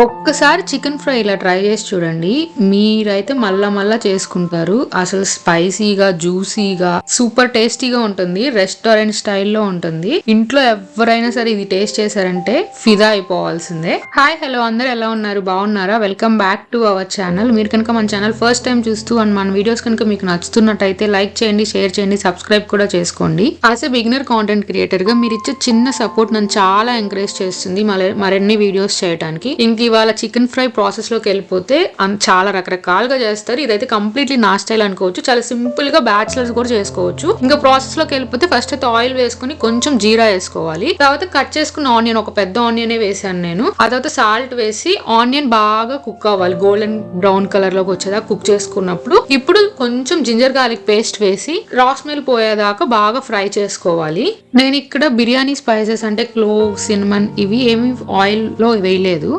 ఒక్కసారి chicken fry ఇలా try చేసి చూడండి. మీరైతే మళ్ళా చేసుకుంటారు. అసలు స్పైసీగా, జ్యూసీగా, సూపర్ టేస్టీగా ఉంటుంది. రెస్టారెంట్ స్టైల్లో ఉంటుంది. ఇంట్లో ఎవరైనా సరే ఇది టేస్ట్ చేశారంటే ఫిదా అయిపోవాల్సిందే. హాయ్, హలో, అందరు ఎలా ఉన్నారు? బాగున్నారా? Welcome back to our channel. మీరు కనుక మన ఛానల్ ఫస్ట్ టైం చూస్తూ అండ్ మన వీడియోస్ కనుక మీకు నచ్చుతున్నట్టయితే లైక్ చేయండి, షేర్ చేయండి, సబ్స్క్రైబ్ కూడా చేసుకోండి. As a beginner content creator గా మీరు ఇచ్చే చిన్న సపోర్ట్ నన్ను చాలా ఎంకరేజ్ చేస్తుంది మరిన్ని వీడియోస్ చేయడానికి. ఇవాళ చికెన్ ఫ్రై ప్రాసెస్ లోకి వెళ్ళిపోతే చాలా రకరకాలుగా చేస్తారు. ఇదైతే కంప్లీట్లీ నా స్టైల్ అనుకోవచ్చు. చాలా సింపుల్ గా బ్యాచిలర్స్ కూడా చేసుకోవచ్చు. ఇంకా ప్రాసెస్ లోకి వెళ్ళిపోతే ఫస్ట్ అయితే ఆయిల్ వేసుకుని కొంచెం జీరా వేసుకోవాలి. తర్వాత కట్ చేసుకున్న ఆనియన్, ఒక పెద్ద ఆనియనే వేసాను నేను. ఆ తర్వాత సాల్ట్ వేసి ఆనియన్ బాగా కుక్ అవ్వాలి. గోల్డెన్ బ్రౌన్ కలర్ లోకి వచ్చేదా కుక్ చేసుకున్నప్పుడు ఇప్పుడు కొంచెం జింజర్ గార్లిక్ పేస్ట్ వేసి రా స్మెల్ పోయేదాకా బాగా ఫ్రై చేసుకోవాలి. నేను ఇక్కడ బిర్యానీ స్పైసెస్ అంటే క్లోవ్, సినమన్ ఇవి ఏమి ఆయిల్ లో వేయలేదు,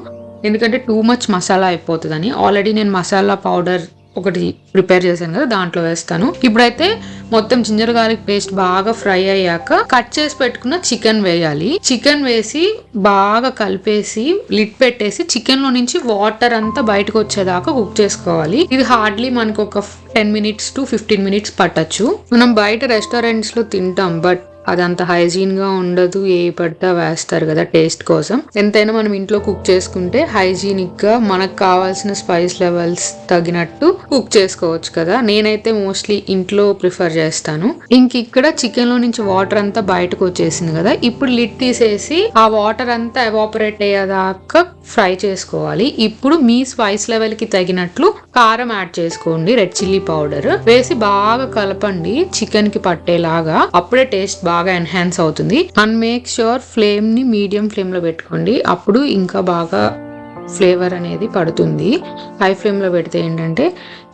ఎందుకంటే టూ మచ్ మసాలా అయిపోతుందని. ఆల్రెడీ నేను మసాలా పౌడర్ ఒకటి ప్రిపేర్ చేశాను కదా, దాంట్లో వేస్తాను. ఇప్పుడైతే మొత్తం జింజర్ గార్లిక్ పేస్ట్ బాగా ఫ్రై అయ్యాక కట్ చేసి పెట్టుకున్న చికెన్ వేయాలి. చికెన్ వేసి బాగా కలిపేసి లిడ్ పెట్టేసి చికెన్ లో నుంచి వాటర్ అంతా బయటకు వచ్చేదాకా కుక్ చేసుకోవాలి. ఇది హార్డ్లీ మనకు ఒక 10 minutes to 15 minutes పట్టచ్చు. మనం బయట రెస్టారెంట్స్ లో తింటాం, బట్ అదంత హైజీన్ గా ఉండదు. ఏ పడితే వేస్తారు కదా టేస్ట్ కోసం. ఎంతైనా మనం ఇంట్లో కుక్ చేసుకుంటే హైజీనిక్ గా మనకు కావాల్సిన స్పైస్ లెవెల్స్ తగినట్టు కుక్ చేసుకోవచ్చు కదా. నేనైతే మోస్ట్లీ ఇంట్లో ప్రిఫర్ చేస్తాను. ఇక్కడ చికెన్ లో నుంచి వాటర్ అంతా బయటకు వచ్చేసింది కదా, ఇప్పుడు లిడ్ తీసేసి ఆ వాటర్ అంతా ఎవాపరేట్ అయ్యేదాకా ఫ్రై చేసుకోవాలి. ఇప్పుడు మీ స్పైస్ లెవెల్ కి తగినట్లు కారం యాడ్ చేసుకోండి. రెడ్ చిల్లీ పౌడర్ వేసి బాగా కలపండి చికెన్ కి పట్టేలాగా. అప్పుడే టేస్ట్ బాగా ఎన్హాన్స్ అవుతుంది. అండ్ మేక్ ష్యూర్ ఫ్లేమ్ ని మీడియం ఫ్లేమ్ లో పెట్టుకోండి. అప్పుడు ఇంకా బాగా ఫ్లేవర్ అనేది పడుతుంది. హై ఫ్లేమ్ లో పెడితే ఏంటంటే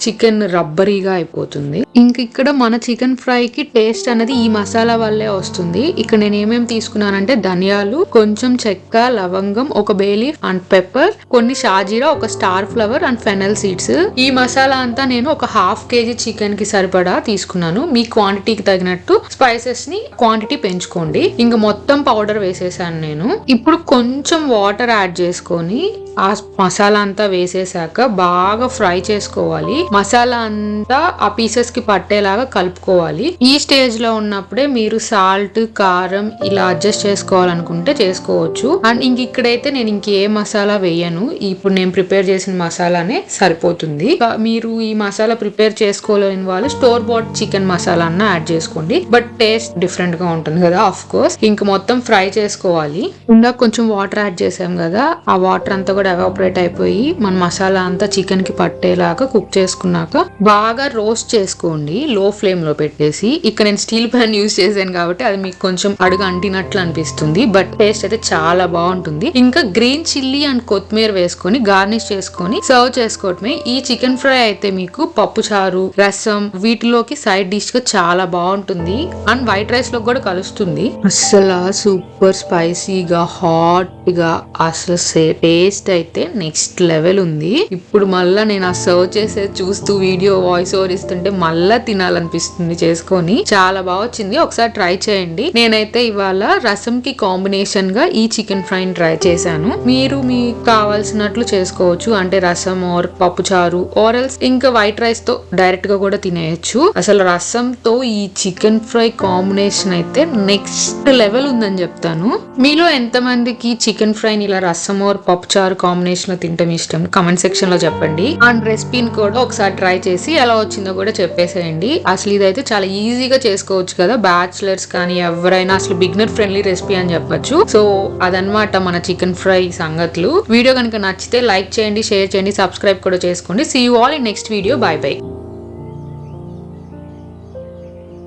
చికెన్ రబ్బరీగా అయిపోతుంది. ఇక్కడ మన చికెన్ ఫ్రై కి టేస్ట్ అనేది ఈ మసాలా వల్లే వస్తుంది. ఇక్కడ నేను ఏమేమి తీసుకున్నానంటే ధనియాలు, కొంచెం చెక్క, లవంగం, ఒక బే లీఫ్ అండ్ పెప్పర్, కొన్ని షాజీరా, ఒక star flower and fennel seeds. ఈ మసాలా అంతా నేను ఒక 1/2 kg చికెన్ కి సరిపడా తీసుకున్నాను. మీ క్వాంటిటీకి తగినట్టు స్పైసెస్ ని క్వాంటిటీ పెంచుకోండి. ఇంకా మొత్తం పౌడర్ వేసేసాను నేను. ఇప్పుడు కొంచెం వాటర్ యాడ్ చేసుకొని ఆ మసాలా అంతా వేసేసాక బాగా ఫ్రై చేసుకోవాలి. మసాలా అంతా ఆ పీసెస్ కి పట్టేలాగా కలుపుకోవాలి. ఈ స్టేజ్ లో ఉన్నప్పుడే మీరు సాల్ట్, కారం ఇలా అడ్జస్ట్ చేసుకోవాలనుకుంటే చేసుకోవచ్చు. అండ్ ఇక్కడైతే నేను ఇంకే మసాలా వేయను. ఇప్పుడు నేను ప్రిపేర్ చేసిన మసాలానే సరిపోతుంది. మీరు ఈ మసాలా ప్రిపేర్ చేసుకోలేని వాళ్ళు స్టోర్ బాట్ చికెన్ మసాలా అన్న యాడ్ చేసుకోండి, బట్ టేస్ట్ డిఫరెంట్ గా ఉంటుంది కదా. ఆఫ్ కోర్స్ మొత్తం ఫ్రై చేసుకోవాలి. ఇందాక కొంచెం వాటర్ యాడ్ చేసాం కదా, ఆ వాటర్ అంతా కూడా ఎవాపరేట్ అయిపోయి మన మసాలా అంతా చికెన్ కి పట్టేలాగా కుక్ చేసుకున్నాక బాగా రోస్ట్ చేసుకోండి లో ఫ్లేమ్ లో పెట్టేసి. ఇక్కడ నేను స్టీల్ ప్యాన్ యూజ్ చేశాను కాబట్టి అది మీకు కొంచెం అడుగు అంటినట్లు అనిపిస్తుంది, బట్ టేస్ట్ అయితే చాలా బాగుంటుంది. ఇంకా గ్రీన్ చిల్లీ అండ్ కొత్తిమీర వేసుకొని గార్నిష్ చేసుకొని సర్వ్ చేసుకోవటమే. ఈ చికెన్ ఫ్రై అయితే మీకు పప్పు చారు, రసం వీటిలోకి సైడ్ డిష్ గా చాలా బాగుంటుంది. అండ్ వైట్ రైస్ లో కూడా కలుస్తుంది. అసలు సూపర్ స్పైసీగా, హాట్ గా, అసలు టేస్ట్ అయితే నెక్స్ట్ లెవెల్ ఉంది. ఇప్పుడు మళ్ళా నేను ఆ సర్వ్ చేసే చూస్తూ వీడియో వాయిస్ ఓవర్ ఇస్తుంటే మళ్ళా తినాలనిపిస్తుంది చేసుకొని. చాలా బాగా వచ్చింది, ఒకసారి ట్రై చేయండి. నేనైతే ఇవాళ రసం కి కాంబినేషన్ గా ఈ చికెన్ ఫ్రై ట్రై చేశాను. మీరు మీకు కావాల్సినట్లు చేసుకోవచ్చు. అంటే రసం ఆర్ పప్పు చారు ఆర్ ఎల్స్ ఇంకా వైట్ రైస్ తో డైరెక్ట్ గా కూడా తినేయచ్చు. అసలు రసంతో ఈ చికెన్ ఫ్రై కాంబినేషన్ అయితే నెక్స్ట్ లెవెల్ ఉందని చెప్తాను. మీలో ఎంత మందికి చికెన్ ఫ్రై ఇలా రసం ఆర్ పప్పు చారు కాంబినేషన్ లో తింటాం ఇష్టం కమెంట్ సెక్షన్ లో చెప్పండి. అండ్ రెసిపీని కూడా ఒకసారి ట్రై చేసి ఎలా వచ్చిందో కూడా చెప్పేసేయండి. అసలు ఇదైతే చాలా ఈజీగా చేసుకోవచ్చు కదా, బ్యాచిలర్స్ కానీ ఎవరైనా. అసలు బిగినర్ ఫ్రెండ్లీ రెసిపీ అని చెప్పొచ్చు. సో అదనమాట మన చికెన్ ఫ్రై సంగతులు. వీడియో కనుక నచ్చితే లైక్ చేయండి, షేర్ చేయండి, సబ్స్క్రైబ్ కూడా చేసుకోండి. See you all in next video. Bye by.